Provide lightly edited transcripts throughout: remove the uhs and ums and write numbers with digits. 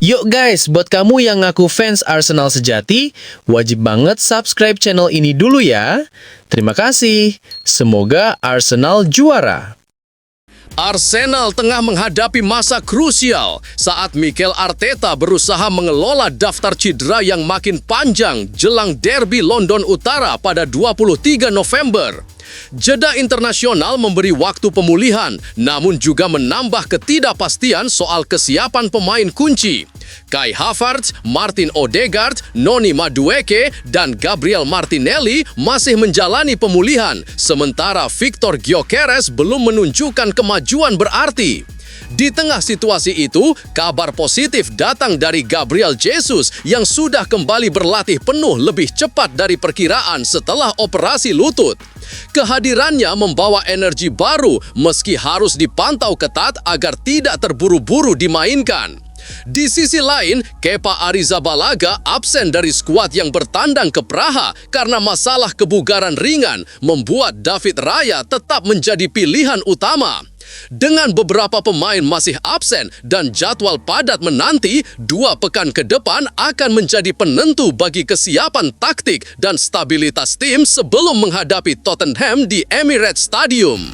Yuk guys, buat kamu yang ngaku fans Arsenal sejati, wajib banget subscribe channel ini dulu ya. Terima kasih. Semoga Arsenal juara. Arsenal tengah menghadapi masa krusial saat Mikel Arteta berusaha mengelola daftar cedera yang makin panjang jelang derby London Utara pada 23 November. Jeda internasional memberi waktu pemulihan, namun juga menambah ketidakpastian soal kesiapan pemain kunci. Kai Havertz, Martin Odegaard, Noni Madueke, dan Gabriel Martinelli masih menjalani pemulihan, sementara Victor Gyökeres belum menunjukkan kemajuan berarti. Di tengah situasi itu, kabar positif datang dari Gabriel Jesus yang sudah kembali berlatih penuh lebih cepat dari perkiraan setelah operasi lutut. Kehadirannya membawa energi baru meski harus dipantau ketat agar tidak terburu-buru dimainkan. Di sisi lain, Kepa Arrizabalaga absen dari skuad yang bertandang ke Praha karena masalah kebugaran ringan membuat David Raya tetap menjadi pilihan utama. Dengan beberapa pemain masih absen dan jadwal padat menanti, 2 pekan ke depan akan menjadi penentu bagi kesiapan taktik dan stabilitas tim sebelum menghadapi Tottenham di Emirates Stadium.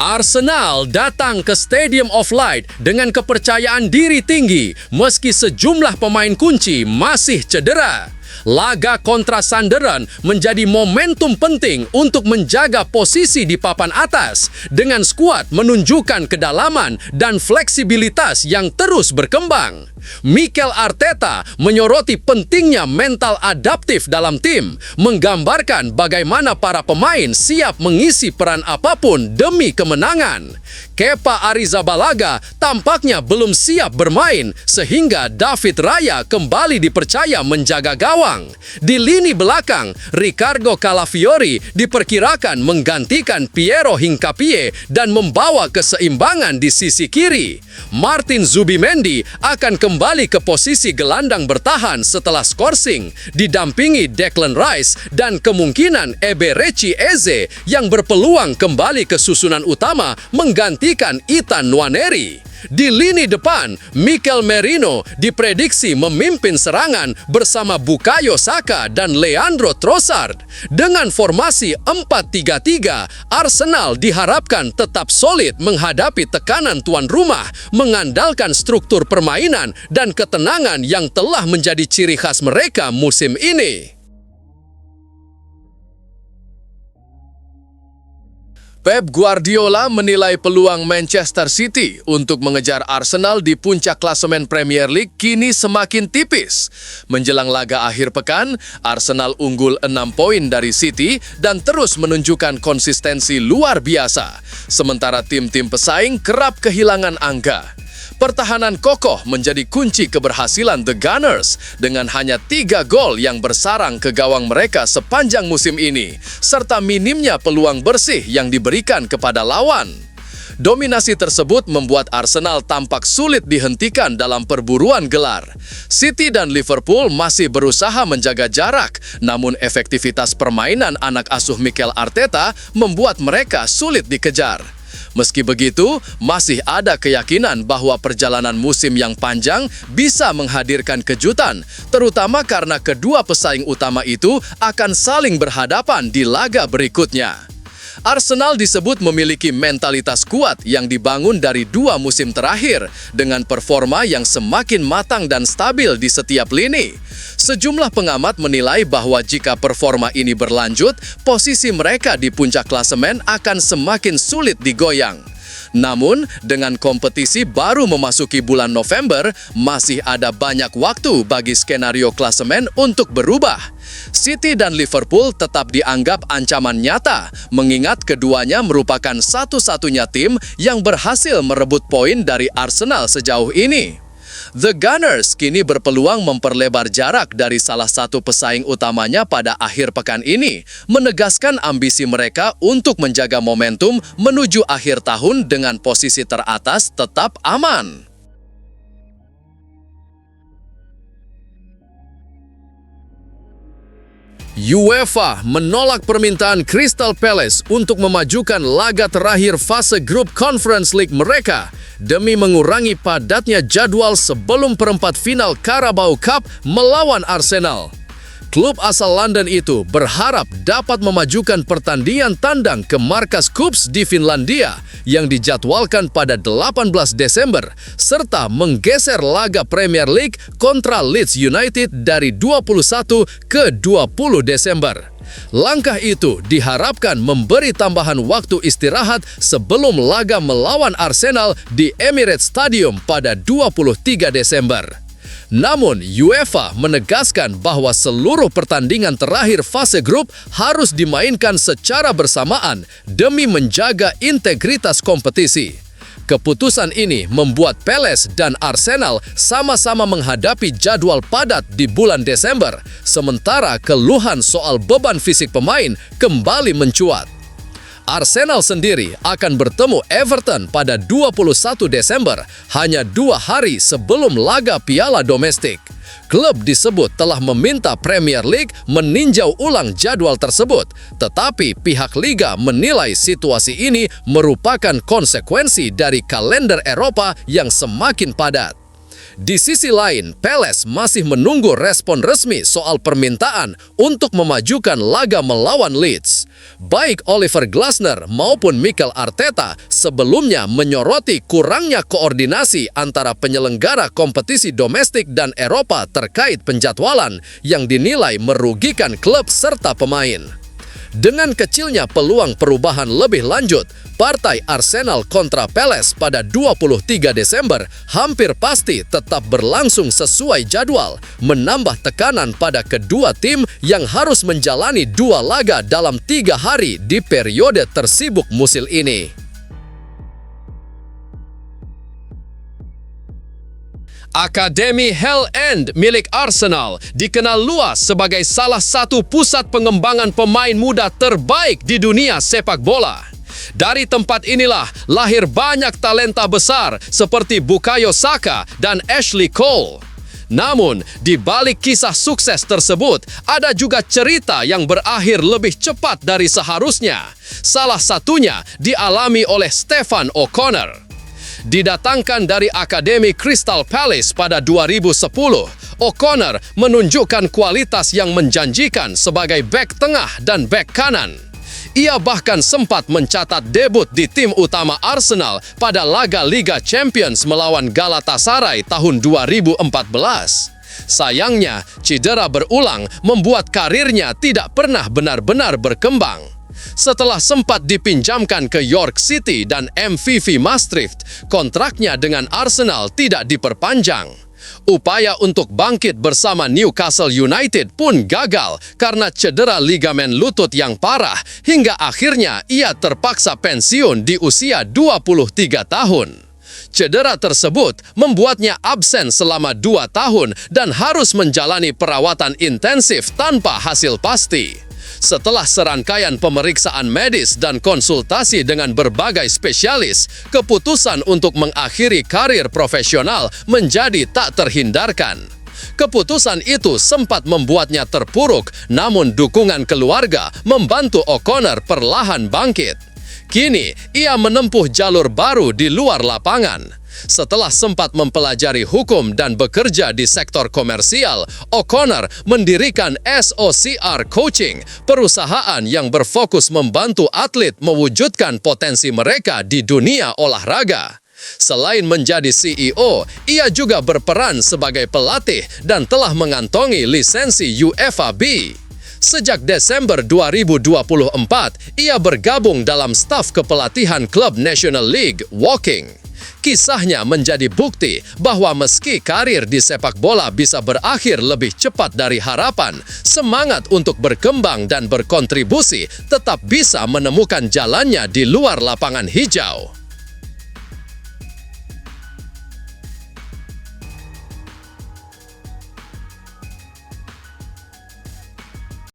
Arsenal datang ke Stadium of Light dengan kepercayaan diri tinggi meski sejumlah pemain kunci masih cedera. Laga kontra Sunderland menjadi momentum penting untuk menjaga posisi di papan atas dengan skuad menunjukkan kedalaman dan fleksibilitas yang terus berkembang. Mikel Arteta menyoroti pentingnya mental adaptif dalam tim, menggambarkan bagaimana para pemain siap mengisi peran apapun demi kemenangan. Kepa Arrizabalaga tampaknya belum siap bermain sehingga David Raya kembali dipercaya menjaga gawang. Di lini belakang, Riccardo Calafiori diperkirakan menggantikan Piero Hincapié dan membawa keseimbangan di sisi kiri. Martin Zubimendi akan kembali ke posisi gelandang bertahan setelah Skorsing, didampingi Declan Rice dan kemungkinan Eberechi Eze yang berpeluang kembali ke susunan utama menggantikan Ethan Nwaneri. Di lini depan, Mikel Merino diprediksi memimpin serangan bersama Bukayo Saka dan Leandro Trossard. Dengan formasi 4-3-3, Arsenal diharapkan tetap solid menghadapi tekanan tuan rumah, mengandalkan struktur permainan dan ketenangan yang telah menjadi ciri khas mereka musim ini. Pep Guardiola menilai peluang Manchester City untuk mengejar Arsenal di puncak klasemen Premier League kini semakin tipis. Menjelang laga akhir pekan, Arsenal unggul 6 poin dari City dan terus menunjukkan konsistensi luar biasa. Sementara tim-tim pesaing kerap kehilangan angka. Pertahanan kokoh menjadi kunci keberhasilan The Gunners dengan hanya 3 gol yang bersarang ke gawang mereka sepanjang musim ini, serta minimnya peluang bersih yang diberikan kepada lawan. Dominasi tersebut membuat Arsenal tampak sulit dihentikan dalam perburuan gelar. City dan Liverpool masih berusaha menjaga jarak, namun efektivitas permainan anak asuh Mikel Arteta membuat mereka sulit dikejar. Meski begitu, masih ada keyakinan bahwa perjalanan musim yang panjang bisa menghadirkan kejutan, terutama karena kedua pesaing utama itu akan saling berhadapan di laga berikutnya. Arsenal disebut memiliki mentalitas kuat yang dibangun dari 2 musim terakhir dengan performa yang semakin matang dan stabil di setiap lini. Sejumlah pengamat menilai bahwa jika performa ini berlanjut, posisi mereka di puncak klasemen akan semakin sulit digoyang. Namun, dengan kompetisi baru memasuki bulan November, masih ada banyak waktu bagi skenario klasemen untuk berubah. City dan Liverpool tetap dianggap ancaman nyata, mengingat keduanya merupakan satu-satunya tim yang berhasil merebut poin dari Arsenal sejauh ini. The Gunners kini berpeluang memperlebar jarak dari salah satu pesaing utamanya pada akhir pekan ini, menegaskan ambisi mereka untuk menjaga momentum menuju akhir tahun dengan posisi teratas tetap aman. UEFA menolak permintaan Crystal Palace untuk memajukan laga terakhir fase grup Conference League mereka demi mengurangi padatnya jadwal sebelum perempat final Carabao Cup melawan Arsenal. Klub asal London itu berharap dapat memajukan pertandingan tandang ke markas KUPS di Finlandia yang dijadwalkan pada 18 Desember serta menggeser laga Premier League kontra Leeds United dari 21 ke 20 Desember. Langkah itu diharapkan memberi tambahan waktu istirahat sebelum laga melawan Arsenal di Emirates Stadium pada 23 Desember. Namun, UEFA menegaskan bahwa seluruh pertandingan terakhir fase grup harus dimainkan secara bersamaan demi menjaga integritas kompetisi. Keputusan ini membuat Palace dan Arsenal sama-sama menghadapi jadwal padat di bulan Desember, sementara keluhan soal beban fisik pemain kembali mencuat. Arsenal sendiri akan bertemu Everton pada 21 Desember, hanya 2 hari sebelum laga piala domestik. Klub disebut telah meminta Premier League meninjau ulang jadwal tersebut, tetapi pihak Liga menilai situasi ini merupakan konsekuensi dari kalender Eropa yang semakin padat. Di sisi lain, Palace masih menunggu respon resmi soal permintaan untuk memajukan laga melawan Leeds. Baik Oliver Glasner maupun Mikel Arteta sebelumnya menyoroti kurangnya koordinasi antara penyelenggara kompetisi domestik dan Eropa terkait penjadwalan yang dinilai merugikan klub serta pemain. Dengan kecilnya peluang perubahan lebih lanjut, partai Arsenal kontra Palace pada 23 Desember hampir pasti tetap berlangsung sesuai jadwal, menambah tekanan pada kedua tim yang harus menjalani 2 laga dalam 3 hari di periode tersibuk musim ini. Akademi Hell End milik Arsenal dikenal luas sebagai salah satu pusat pengembangan pemain muda terbaik di dunia sepak bola. Dari tempat inilah lahir banyak talenta besar seperti Bukayo Saka dan Ashley Cole. Namun, di balik kisah sukses tersebut, ada juga cerita yang berakhir lebih cepat dari seharusnya. Salah satunya dialami oleh Stefan O'Connor. Didatangkan dari Akademi Crystal Palace pada 2010, O'Connor menunjukkan kualitas yang menjanjikan sebagai bek tengah dan bek kanan. Ia bahkan sempat mencatat debut di tim utama Arsenal pada laga Liga Champions melawan Galatasaray tahun 2014. Sayangnya, cedera berulang membuat karirnya tidak pernah benar-benar berkembang. Setelah sempat dipinjamkan ke York City dan MVV Maastricht, kontraknya dengan Arsenal tidak diperpanjang. Upaya untuk bangkit bersama Newcastle United pun gagal karena cedera ligamen lutut yang parah hingga akhirnya ia terpaksa pensiun di usia 23 tahun. Cedera tersebut membuatnya absen selama 2 tahun dan harus menjalani perawatan intensif tanpa hasil pasti. Setelah serangkaian pemeriksaan medis dan konsultasi dengan berbagai spesialis, keputusan untuk mengakhiri karir profesional menjadi tak terhindarkan. Keputusan itu sempat membuatnya terpuruk, namun dukungan keluarga membantu O'Connor perlahan bangkit. Kini, ia menempuh jalur baru di luar lapangan. Setelah sempat mempelajari hukum dan bekerja di sektor komersial, O'Connor mendirikan SOCR Coaching, perusahaan yang berfokus membantu atlet mewujudkan potensi mereka di dunia olahraga. Selain menjadi CEO, ia juga berperan sebagai pelatih dan telah mengantongi lisensi UEFA B. Sejak Desember 2024, ia bergabung dalam staf kepelatihan klub National League, Woking. Kisahnya menjadi bukti bahwa meski karir di sepak bola bisa berakhir lebih cepat dari harapan, semangat untuk berkembang dan berkontribusi tetap bisa menemukan jalannya di luar lapangan hijau.